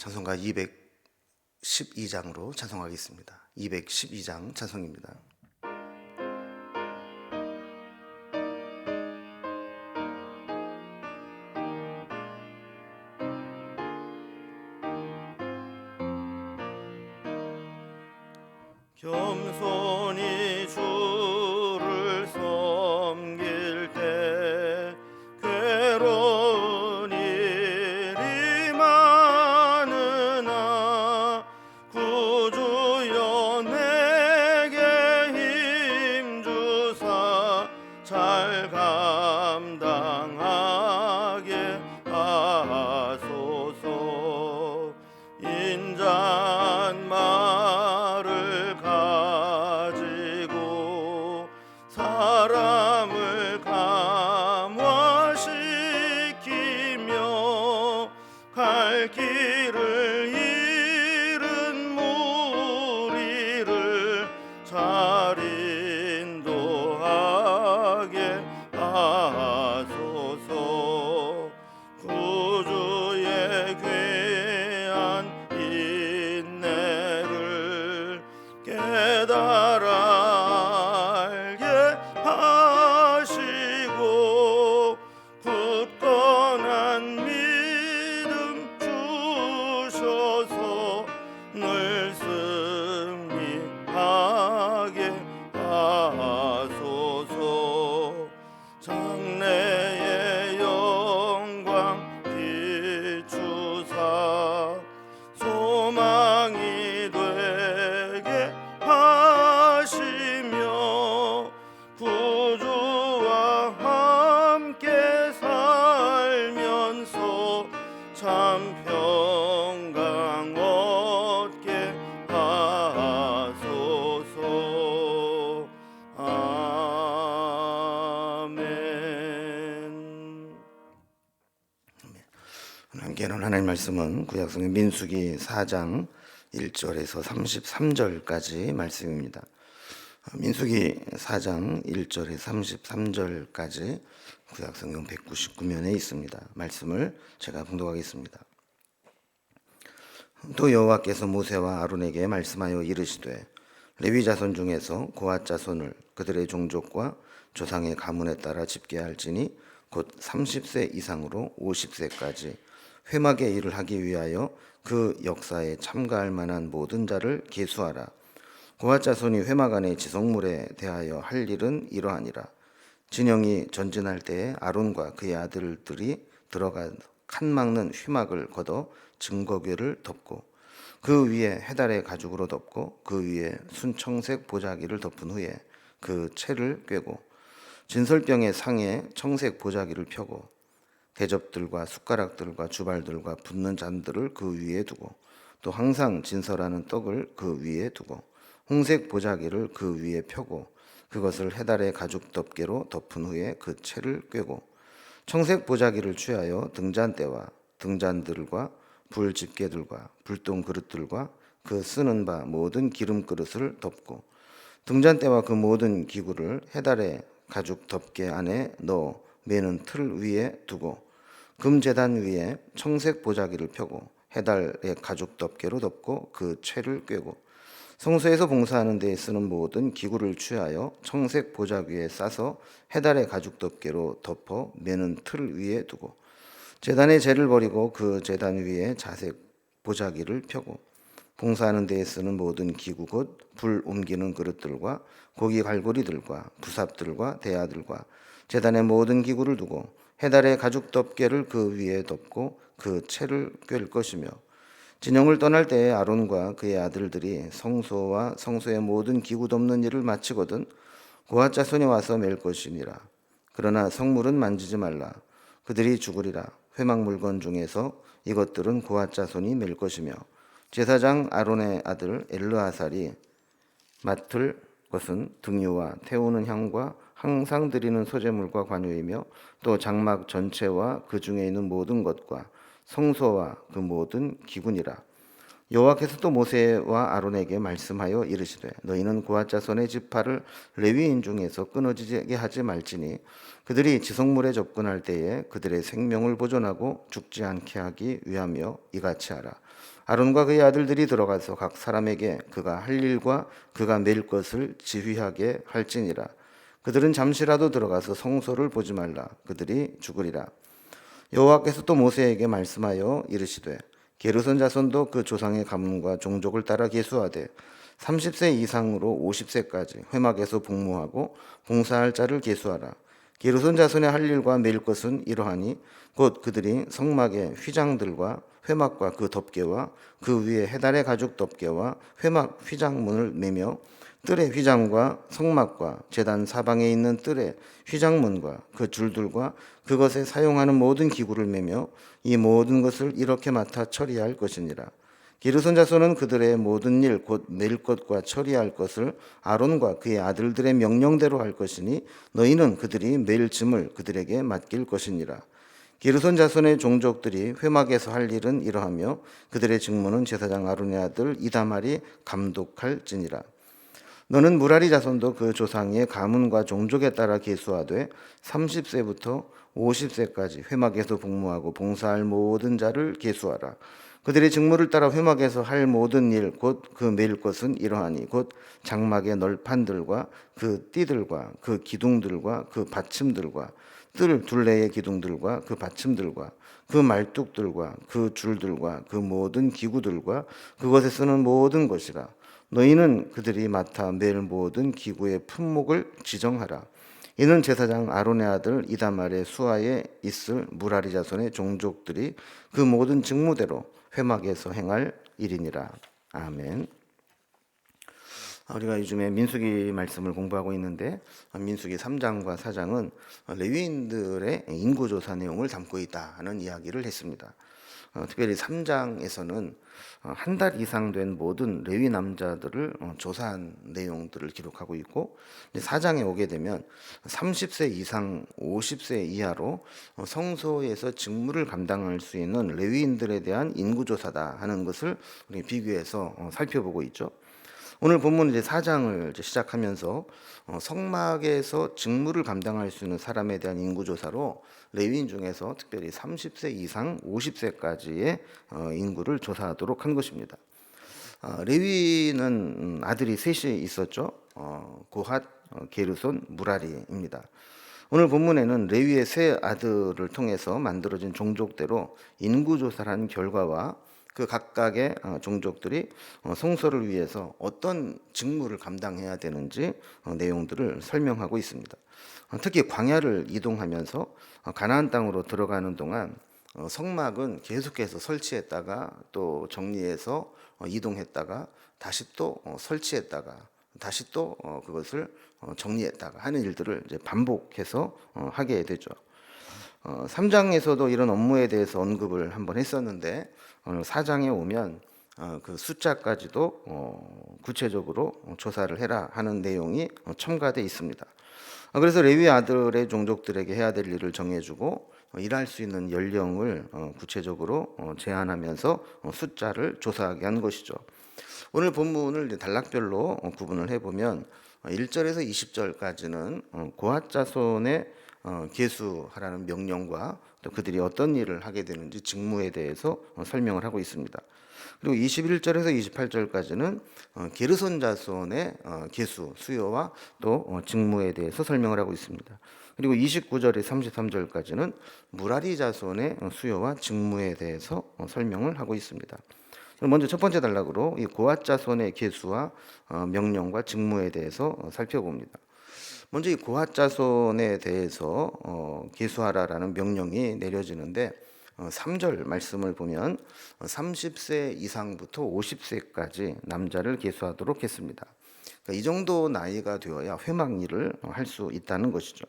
찬송가 212장으로 찬송하겠습니다. 212장 찬송입니다. 겸손히 주를 섬길 때 괴로운 일이 많으나 구주여 내게 힘주사 잘 감당하게 하소서. 인자한 말을 가지고 사람을 감화시키며 갈 길을 잃은 무리를 잘 인도하게 하소서. 구주의 귀한 인내를 깨달아 알게 하시고 굳건한 믿음 주셔서 늘 승리하게 하소서. 장래의 영광 비추사 소망이 되게 하시며 구주와 함께 살면서 참 평강 얻게 하소서. 아멘. 함께하는 하나님 말씀은 구약성경 민수기 4장 1절에서 33절까지 말씀입니다. 민수기 4장 1절에서 33절까지 구약성경 199면에 있습니다. 말씀을 제가 봉독하겠습니다. 또 여호와께서 모세와 아론에게 말씀하여 이르시되 레위 자손 중에서 고핫 자손을 그들의 종족과 조상의 가문에 따라 집계할지니 곧 30세 이상으로 50세까지 회막의 일을 하기 위하여 그 역사에 참가할 만한 모든 자를 계수하라. 고핫 자손이 회막 안의 지성물에 대하여 할 일은 이러하니라. 진영이 전진할 때에 아론과 그의 아들들이 들어가 칸 막는 휘막을 걷어 증거궤를 덮고 그 위에 해달의 가죽으로 덮고 그 위에 순청색 보자기를 덮은 후에 그 채를 꿰고 진설병의 상에 청색 보자기를 펴고 대접들과 숟가락들과 주발들과 붓는 잔들을 그 위에 두고 또 항상 진설하는 떡을 그 위에 두고 홍색 보자기를 그 위에 펴고 그것을 해달의 가죽 덮개로 덮은 후에 그 채를 꿰고 청색 보자기를 취하여 등잔대와 등잔들과 불 집게들과 불똥 그릇들과 그 쓰는 바 모든 기름 그릇을 덮고 등잔대와 그 모든 기구를 해달의 가죽 덮개 안에 넣어 매는 틀 위에 두고 금제단 위에 청색 보자기를 펴고 해달의 가죽 덮개로 덮고 그 채를 꿰고 성소에서 봉사하는 데에 쓰는 모든 기구를 취하여 청색 보자기에 싸서 해달의 가죽 덮개로 덮어 매는 틀 위에 두고 제단에 재를 버리고 그 제단 위에 자색 보자기를 펴고 봉사하는 데에 쓰는 모든 기구 곧 불 옮기는 그릇들과 고기 갈고리들과 부삽들과 대야들과 제단의 모든 기구를 두고 해달의 가죽 덮개를 그 위에 덮고 그 채를 꿰을 것이며 진영을 떠날 때에 아론과 그의 아들들이 성소와 성소의 모든 기구 덮는 일을 마치거든 고핫 자손이 와서 맬 것이니라. 그러나 성물은 만지지 말라. 그들이 죽으리라. 회막 물건 중에서 이것들은 고핫 자손이 맬 것이며 제사장 아론의 아들 엘르아살이 맡을 것은 등유와 태우는 향과 항상 드리는 소제물과 관유이며 또 장막 전체와 그 중에 있는 모든 것과 성소와 그 모든 기구니라. 여호와께서 또 모세와 아론에게 말씀하여 이르시되 너희는 고핫 자손의 지파를 레위인 중에서 끊어지게 하지 말지니 그들이 지성물에 접근할 때에 그들의 생명을 보존하고 죽지 않게 하기 위하며 이같이 하라. 아론과 그의 아들들이 들어가서 각 사람에게 그가 할 일과 그가 맬 것을 지휘하게 할지니라. 그들은 잠시라도 들어가서 성소를 보지 말라. 그들이 죽으리라. 여호와께서 또 모세에게 말씀하여 이르시되 게르손 자손도 그 조상의 가문과 종족을 따라 계수하되 30세 이상으로 50세까지 회막에서 복무하고 봉사할 자를 계수하라. 게르손 자손의 할 일과 맬 것은 이러하니 곧 그들이 성막의 휘장들과 회막과 그 덮개와 그 위에 해달의 가죽 덮개와 회막 휘장문을 매며 뜰의 휘장과 성막과 제단 사방에 있는 뜰의 휘장문과 그 줄들과 그것에 사용하는 모든 기구를 매며 이 모든 것을 이렇게 맡아 처리할 것이니라. 게르손 자손은 그들의 모든 일 곧 맬 것과 처리할 것을 아론과 그의 아들들의 명령대로 할 것이니 너희는 그들이 맬 짐을 그들에게 맡길 것이니라. 게르손 자손의 종족들이 회막에서 할 일은 이러하며 그들의 직무는 제사장 아론의 아들 이다말이 감독할지니라. 너는 무라리 자손도 그 조상의 가문과 종족에 따라 계수하되 30세부터 50세까지 회막에서 복무하고 봉사할 모든 자를 계수하라. 그들의 직무를 따라 회막에서 할 모든 일 곧 그 맬 것은 이러하니 곧 장막의 널판들과 그 띠들과 그 기둥들과 그 받침들과 뜰 둘레의 기둥들과 그 받침들과 그 말뚝들과 그 줄들과 그 모든 기구들과 그것에 쓰는 모든 것이라. 너희는 그들이 맡아 맬 모든 기구의 품목을 지정하라. 이는 제사장 아론의 아들 이다말의 수하에 있을 무라리 자손의 종족들이 그 모든 직무대로 회막에서 행할 일이니라. 아멘. 우리가 요즘에 민수기 말씀을 공부하고 있는데 민수기 3장과 4장은 레위인들의 인구조사 내용을 담고 있다 하는 이야기를 했습니다. 특별히 3장에서는 한 달 이상 된 모든 레위 남자들을 조사한 내용들을 기록하고 있고 4장에 오게 되면 30세 이상 50세 이하로 성소에서 직무를 감당할 수 있는 레위인들에 대한 인구조사다 하는 것을 우리 비교해서 살펴보고 있죠. 오늘 본문 이제 4장을 시작하면서 성막에서 직무를 감당할 수 있는 사람에 대한 인구조사로 레위인 중에서 특별히 30세 이상 50세까지의 인구를 조사하도록 한 것입니다. 레위는 아들이 셋이 있었죠. 고핫, 게르손, 무라리입니다. 오늘 본문에는 레위의 세 아들을 통해서 만들어진 종족대로 인구조사를 한 결과와 그 각각의 종족들이 성소를 위해서 어떤 직무를 감당해야 되는지 내용들을 설명하고 있습니다. 특히 광야를 이동하면서 가나안 땅으로 들어가는 동안 성막은 계속해서 설치했다가 또 정리해서 이동했다가 다시 또 설치했다가 다시 또 그것을 정리했다가 하는 일들을 이제 반복해서 하게 되죠. 3장에서도 이런 업무에 대해서 언급을 한번 했었는데 4장에 오면 그 숫자까지도 구체적으로 조사를 해라 하는 내용이 첨가되어 있습니다. 그래서 레위 아들의 종족들에게 해야 될 일을 정해주고 일할 수 있는 연령을 구체적으로 제한하면서 숫자를 조사하게 한 것이죠. 오늘 본문을 단락별로 구분을 해보면 1절에서 20절까지는 고핫 자손의 계수하라는 명령과 또 그들이 어떤 일을 하게 되는지 직무에 대해서 설명을 하고 있습니다. 그리고 21절에서 28절까지는 게르손 자손의 계수, 수요와 또 직무에 대해서 설명을 하고 있습니다. 그리고 29절에서 33절까지는 무라리 자손의 수요와 직무에 대해서 설명을 하고 있습니다. 먼저 첫 번째 단락으로 이 고핫 자손의 계수와 명령과 직무에 대해서 살펴봅니다. 먼저 이 고핫 자손에 대해서 계수하라라는 명령이 내려지는데 3절 말씀을 보면 30세 이상부터 50세까지 남자를 계수하도록 했습니다. 그러니까 이 정도 나이가 되어야 회막 일을 할 수 있다는 것이죠.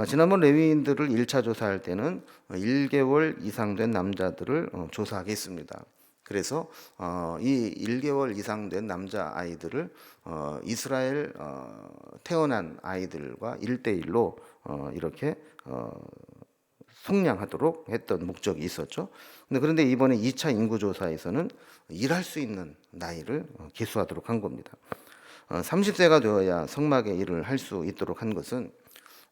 지난번 레위인들을 1차 조사할 때는 1개월 이상 된 남자들을 조사하겠습니다. 그래서 이 1개월 이상 된 남자 아이들을 이스라엘 태어난 아이들과 1대1로 이렇게 속량하도록 했던 목적이 있었죠. 그런데 이번에 2차 인구조사에서는 일할 수 있는 나이를 계수하도록 한 겁니다. 30세가 되어야 성막의 일을 할 수 있도록 한 것은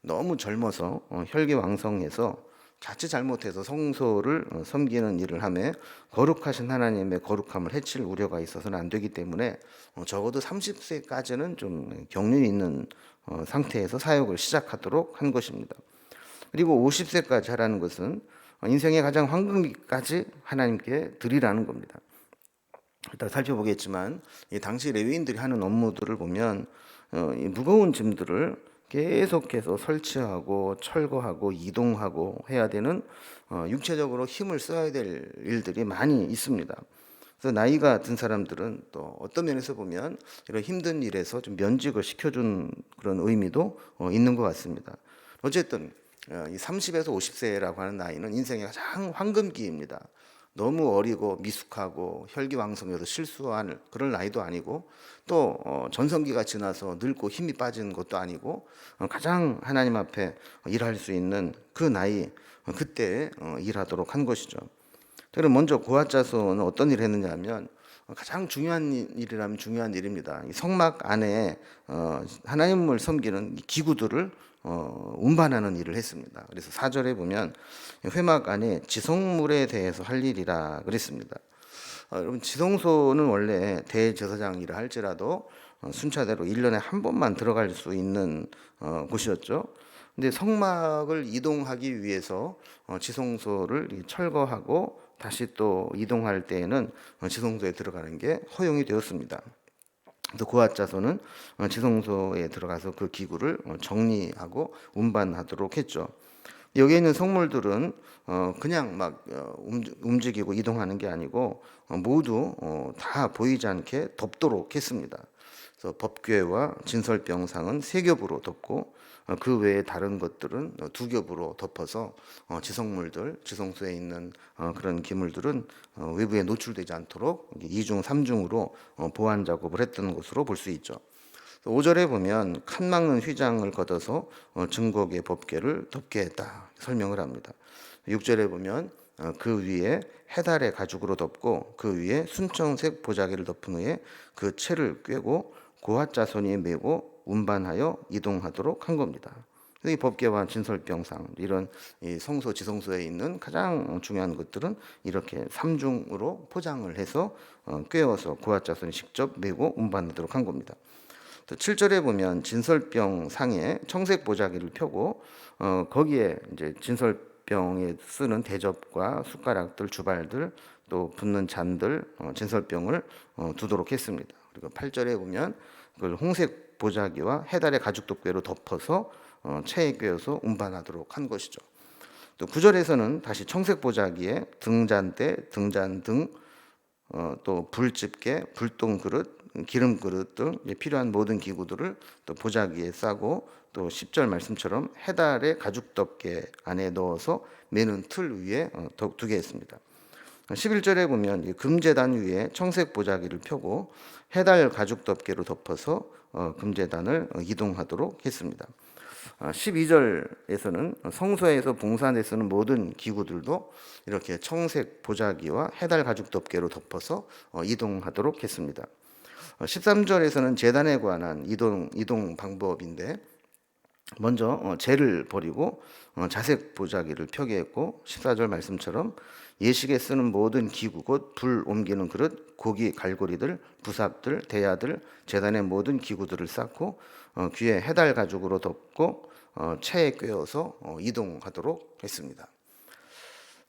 너무 젊어서 혈기왕성해서 자칫 잘못해서 성소를 섬기는 일을 하며 거룩하신 하나님의 거룩함을 해칠 우려가 있어서는 안 되기 때문에 적어도 30세까지는 좀 경륜이 있는 상태에서 사역을 시작하도록 한 것입니다. 그리고 50세까지 하라는 것은 인생의 가장 황금기까지 하나님께 드리라는 겁니다. 이따 살펴보겠지만 이 당시 레위인들이 하는 업무들을 보면 이 무거운 짐들을 계속해서 설치하고 철거하고 이동하고 해야 되는 육체적으로 힘을 써야 될 일들이 많이 있습니다. 그래서 나이가 든 사람들은 또 어떤 면에서 보면 이런 힘든 일에서 좀 면직을 시켜준 그런 의미도 있는 것 같습니다. 어쨌든 이 30에서 50세라고 하는 나이는 인생의 가장 황금기입니다. 너무 어리고 미숙하고 혈기왕성해서 실수할 그럴 나이도 아니고 또 전성기가 지나서 늙고 힘이 빠진 것도 아니고 가장 하나님 앞에 일할 수 있는 그 나이 그때 일하도록 한 것이죠. 그럼 먼저 고핫 자손은 어떤 일을 했느냐 하면 가장 중요한 일이라면 중요한 일입니다. 이 성막 안에 하나님을 섬기는 기구들을 운반하는 일을 했습니다. 그래서 4절에 보면 회막 안에 지성물에 대해서 할 일이라 그랬습니다. 여러분 지성소는 원래 대제사장이라 할지라도 순차대로 1년에 한 번만 들어갈 수 있는 곳이었죠. 근데 성막을 이동하기 위해서 지성소를 철거하고 다시 또 이동할 때에는 지성소에 들어가는 게 허용이 되었습니다. 그래서 고핫 자손은 지성소에 들어가서 그 기구를 정리하고 운반하도록 했죠. 여기에 있는 성물들은 그냥 막 움직이고 이동하는 게 아니고 모두 다 보이지 않게 덮도록 했습니다. 그래서 법궤와 진설병상은 3겹으로 덮고 그 외에 다른 것들은 2겹으로 덮어서 지성물들, 지성소에 있는 그런 기물들은 외부에 노출되지 않도록 2중, 3중으로 보안 작업을 했던 것으로 볼 수 있죠. 5절에 보면 칸 막는 휘장을 걷어서 증거의 법궤를 덮게 했다 설명을 합니다. 6절에 보면 그 위에 해달의 가죽으로 덮고 그 위에 순청색 보자기를 덮은 후에 그 채를 꿰고 고핫 자손이 메고 운반하여 이동하도록 한 겁니다. 이 법궤와 진설병상 이런 이 성소 지성소에 있는 가장 중요한 것들은 이렇게 3중으로 포장을 해서 꿰어서 고핫 자손이 직접 메고 운반하도록 한 겁니다. 7절에 보면 진설병 상에 청색 보자기를 펴고 거기에 이제 진설병에 쓰는 대접과 숟가락들, 주발들, 또 붓는 잔들, 진설병을 두도록 했습니다. 그리고 8절에 보면 그걸 홍색 보자기와 해달의 가죽 덮개로 덮어서 체에 꿰어서 운반하도록 한 것이죠. 또 9절에서는 다시 청색 보자기에 등잔대, 등잔등, 또 불집게, 불똥 그릇, 기름 그릇 등 필요한 모든 기구들을 또 보자기에 싸고 또 10절 말씀처럼 해달의 가죽 덮개 안에 넣어서 매는 틀 위에 두게 했습니다. 11절에 보면 금제단 위에 청색 보자기를 펴고 해달 가죽 덮개로 덮어서 금제단을 이동하도록 했습니다. 12절에서는 성소에서 봉사에 쓰는 모든 기구들도 이렇게 청색 보자기와 해달 가죽 덮개로 덮어서 이동하도록 했습니다. 13절에서는 제단에 관한 이동 방법인데 먼저 재를 버리고 자색 보자기를 펴게 했고 14절 말씀처럼 예식에 쓰는 모든 기구 곧 불 옮기는 그릇, 고기 갈고리들, 부삽들, 대야들, 제단의 모든 기구들을 쌓고 귀에 해달 가죽으로 덮고 체에 꿰어서 이동하도록 했습니다.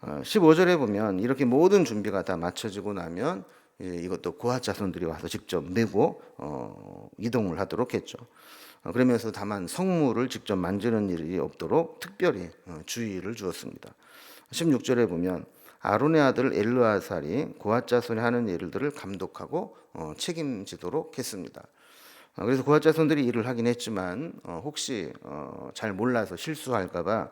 15절에 보면 이렇게 모든 준비가 다 마쳐지고 나면 이것도 고핫 자손들이 와서 직접 메고 이동을 하도록 했죠. 그러면서 다만 성물을 직접 만지는 일이 없도록 특별히 주의를 주었습니다. 16절에 보면 아론의 아들 엘르아살이 고핫 자손이 하는 일들을 감독하고 책임지도록 했습니다. 그래서 고핫 자손들이 일을 하긴 했지만 혹시 잘 몰라서 실수할까봐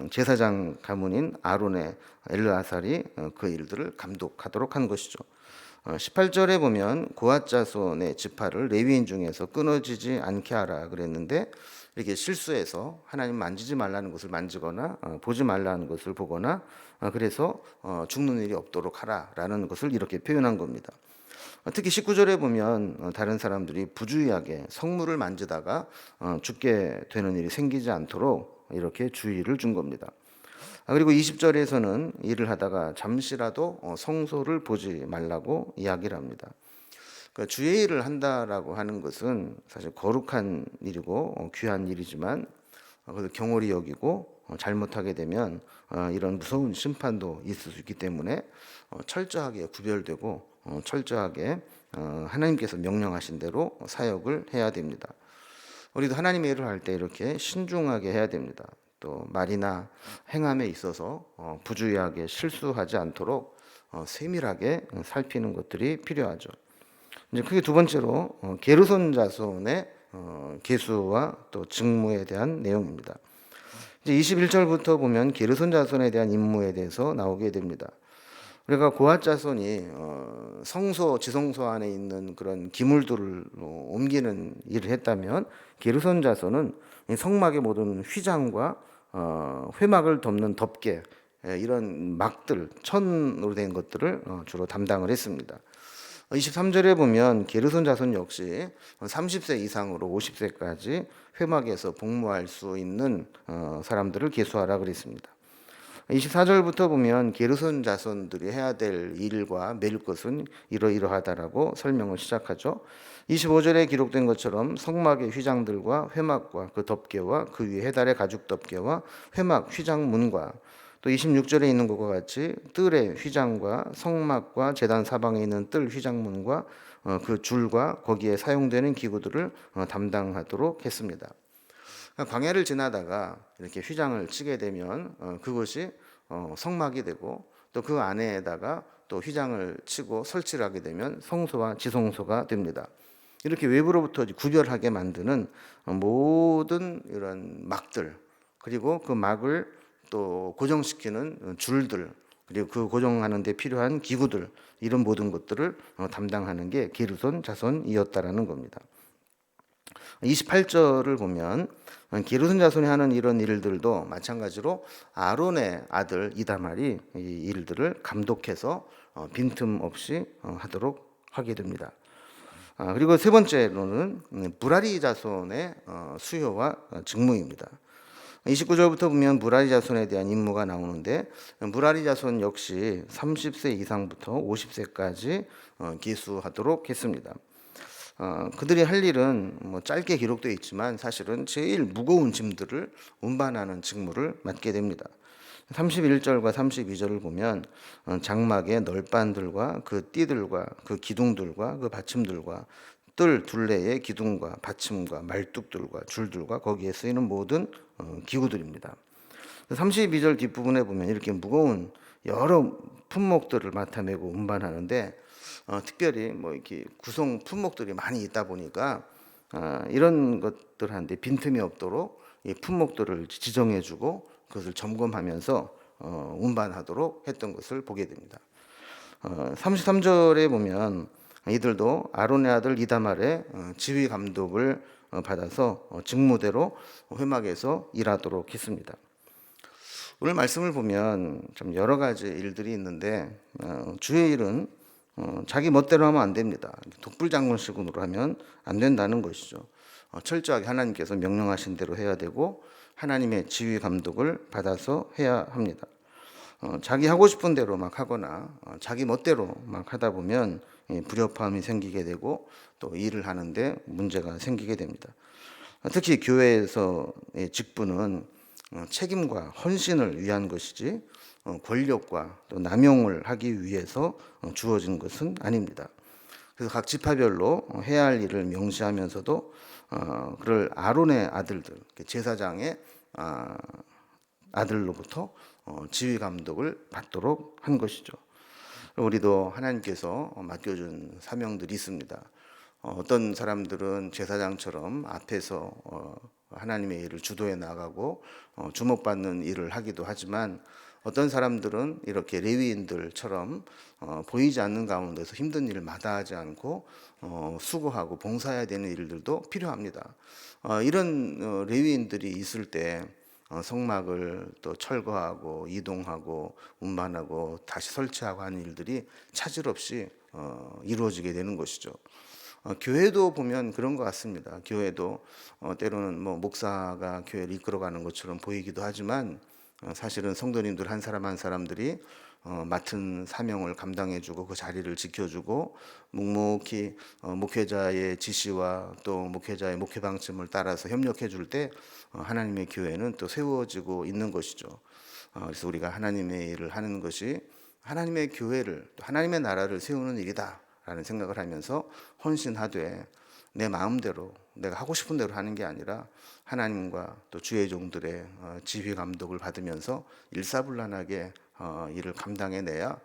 제사장 가문인 아론의 엘르아살이 그 일들을 감독하도록 한 것이죠. 18절에 보면 고핫 자손의 지파를 레위인 중에서 끊어지지 않게 하라 그랬는데 이렇게 실수해서 하나님 만지지 말라는 것을 만지거나 보지 말라는 것을 보거나 그래서 죽는 일이 없도록 하라라는 것을 이렇게 표현한 겁니다. 특히 19절에 보면 다른 사람들이 부주의하게 성물을 만지다가 죽게 되는 일이 생기지 않도록 이렇게 주의를 준 겁니다. 그리고 20절에서는 일을 하다가 잠시라도 성소를 보지 말라고 이야기를 합니다. 그러니까 주의 일을 한다라고 하는 것은 사실 거룩한 일이고 귀한 일이지만 그래도 경홀히 여기고 잘못하게 되면 이런 무서운 심판도 있을 수 있기 때문에 철저하게 구별되고 철저하게 하나님께서 명령하신 대로 사역을 해야 됩니다. 우리도 하나님의 일을 할 때 이렇게 신중하게 해야 됩니다. 또 말이나 행함에 있어서 부주의하게 실수하지 않도록 세밀하게 살피는 것들이 필요하죠. 이제 크게 두 번째로 게르손 자손의 계수와 또 직무에 대한 내용입니다. 이제 21절부터 보면 게르손 자손에 대한 임무에 대해서 나오게 됩니다. 그러니까 고핫 자손이 성소 지성소 안에 있는 그런 기물들을 옮기는 일을 했다면 게르손 자손은 성막의 모든 휘장과 회막을 덮는 덮개 이런 막들 천으로 된 것들을 주로 담당을 했습니다. 23절에 보면 게르손 자손 역시 30세 이상으로 50세까지 회막에서 복무할 수 있는 사람들을 계수하라 그랬습니다. 24절부터 보면 게르손 자손들이 해야 될 일과 매일 것은 이러이러하다라고 설명을 시작하죠. 25절에 기록된 것처럼 성막의 휘장들과 회막과 그 덮개와 그 위에 해달의 가죽 덮개와 회막 휘장문과 또 26절에 있는 것과 같이 뜰의 휘장과 성막과 제단 사방에 있는 뜰 휘장문과 그 줄과 거기에 사용되는 기구들을 담당하도록 했습니다. 광야를 지나다가 이렇게 휘장을 치게 되면 그것이 성막이 되고 또 그 안에다가 또 휘장을 치고 설치를 하게 되면 성소와 지성소가 됩니다. 이렇게 외부로부터 구별하게 만드는 모든 이런 막들 그리고 그 막을 또 고정시키는 줄들 그리고 그 고정하는 데 필요한 기구들 이런 모든 것들을 담당하는 게 게르손 자손이었다라는 겁니다. 28절을 보면 게르손 자손이 하는 이런 일들도 마찬가지로 아론의 아들 이다말이 이 일들을 감독해서 빈틈없이 하도록 하게 됩니다. 그리고 세 번째로는 무라리 자손의 수요와 직무입니다. 29절부터 보면 무라리 자손에 대한 임무가 나오는데 무라리 자손 역시 30세 이상부터 50세까지 계수하도록 했습니다. 그들이 할 일은 뭐 짧게 기록되어 있지만 사실은 제일 무거운 짐들을 운반하는 직무를 맡게 됩니다. 31절과 32절을 보면 장막의 널빤들과 그 띠들과 그 기둥들과 그 받침들과 뜰 둘레의 기둥과 받침과 말뚝들과 줄들과 거기에 쓰이는 모든 기구들입니다. 32절 뒷부분에 보면 이렇게 무거운 여러 품목들을 맡아내고 운반하는데 특별히 뭐 이렇게 구성 품목들이 많이 있다 보니까 이런 것들한테 빈틈이 없도록 이 품목들을 지정해주고 그것을 점검하면서 운반하도록 했던 것을 보게 됩니다. 33절에 보면 이들도 아론의 아들 이다말의 지휘 감독을 받아서 직무대로 회막에서 일하도록 했습니다. 오늘 말씀을 보면 좀 여러 가지 일들이 있는데 주의 일은 자기 멋대로 하면 안 됩니다. 독불장군식으로 하면 안 된다는 것이죠. 철저하게 하나님께서 명령하신 대로 해야 되고 하나님의 지휘 감독을 받아서 해야 합니다. 자기 하고 싶은 대로 막 하거나 자기 멋대로 막 하다 보면 불협화음이 생기게 되고 또 일을 하는데 문제가 생기게 됩니다. 특히 교회에서의 직분은 책임과 헌신을 위한 것이지 권력과 또 남용을 하기 위해서 주어진 것은 아닙니다. 그래서 각 지파별로 해야 할 일을 명시하면서도 그를 아론의 아들들, 제사장의 아들로부터 지휘 감독을 받도록 한 것이죠. 우리도 하나님께서 맡겨준 사명들이 있습니다. 어떤 사람들은 제사장처럼 앞에서 하나님의 일을 주도해 나가고 주목받는 일을 하기도 하지만 어떤 사람들은 이렇게 레위인들처럼 보이지 않는 가운데서 힘든 일을 마다하지 않고 수고하고 봉사해야 되는 일들도 필요합니다. 이런 레위인들이 있을 때 성막을 또 철거하고 이동하고 운반하고 다시 설치하고 하는 일들이 차질 없이 이루어지게 되는 것이죠. 교회도 보면 그런 것 같습니다. 교회도 때로는 뭐 목사가 교회를 이끌어가는 것처럼 보이기도 하지만 사실은 성도님들 한 사람 한 사람들이 맡은 사명을 감당해주고 그 자리를 지켜주고 묵묵히 목회자의 지시와 또 목회자의 목회 방침을 따라서 협력해 줄 때 하나님의 교회는 또 세워지고 있는 것이죠. 그래서 우리가 하나님의 일을 하는 것이 하나님의 교회를 또 하나님의 나라를 세우는 일이다라는 생각을 하면서 헌신하되 내 마음대로 내가 하고 싶은 대로 하는 게 아니라 하나님과 또 주의 종들의 지휘 감독을 받으면서 일사불란하게 일을 감당해내야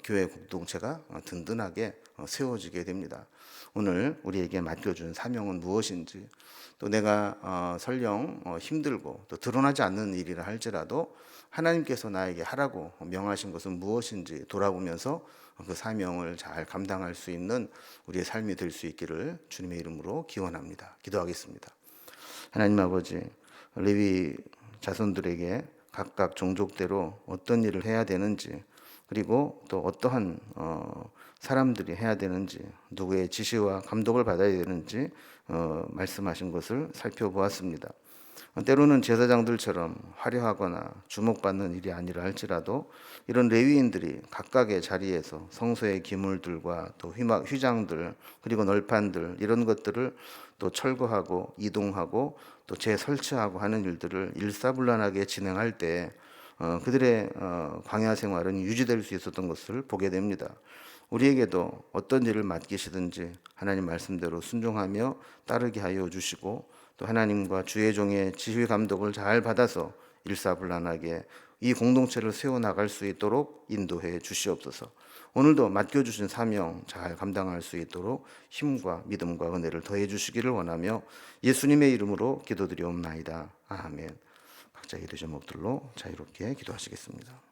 교회 공동체가 든든하게 세워지게 됩니다. 오늘 우리에게 맡겨준 사명은 무엇인지, 또 내가 설령 힘들고 또 드러나지 않는 일이라 할지라도 하나님께서 나에게 하라고 명하신 것은 무엇인지 돌아보면서 그 사명을 잘 감당할 수 있는 우리의 삶이 될 수 있기를 주님의 이름으로 기원합니다. 기도하겠습니다. 하나님 아버지, 레위 자손들에게 각각 종족대로 어떤 일을 해야 되는지, 그리고 또 어떠한 사람들이 해야 되는지, 누구의 지시와 감독을 받아야 되는지 말씀하신 것을 살펴보았습니다. 때로는 제사장들처럼 화려하거나 주목받는 일이 아니라 할지라도 이런 레위인들이 각각의 자리에서 성소의 기물들과 또 휘장들 그리고 널판들 이런 것들을 또 철거하고 이동하고 또 재설치하고 하는 일들을 일사불란하게 진행할 때 그들의 광야 생활은 유지될 수 있었던 것을 보게 됩니다. 우리에게도 어떤 일을 맡기시든지 하나님 말씀대로 순종하며 따르게 하여 주시고 또 하나님과 주의 종의 지휘 감독을 잘 받아서 일사불란하게 이 공동체를 세워나갈 수 있도록 인도해 주시옵소서. 오늘도 맡겨주신 사명 잘 감당할 수 있도록 힘과 믿음과 은혜를 더해 주시기를 원하며 예수님의 이름으로 기도드리옵나이다. 아멘. 각자 기도 제목들로 자유롭게 기도하시겠습니다.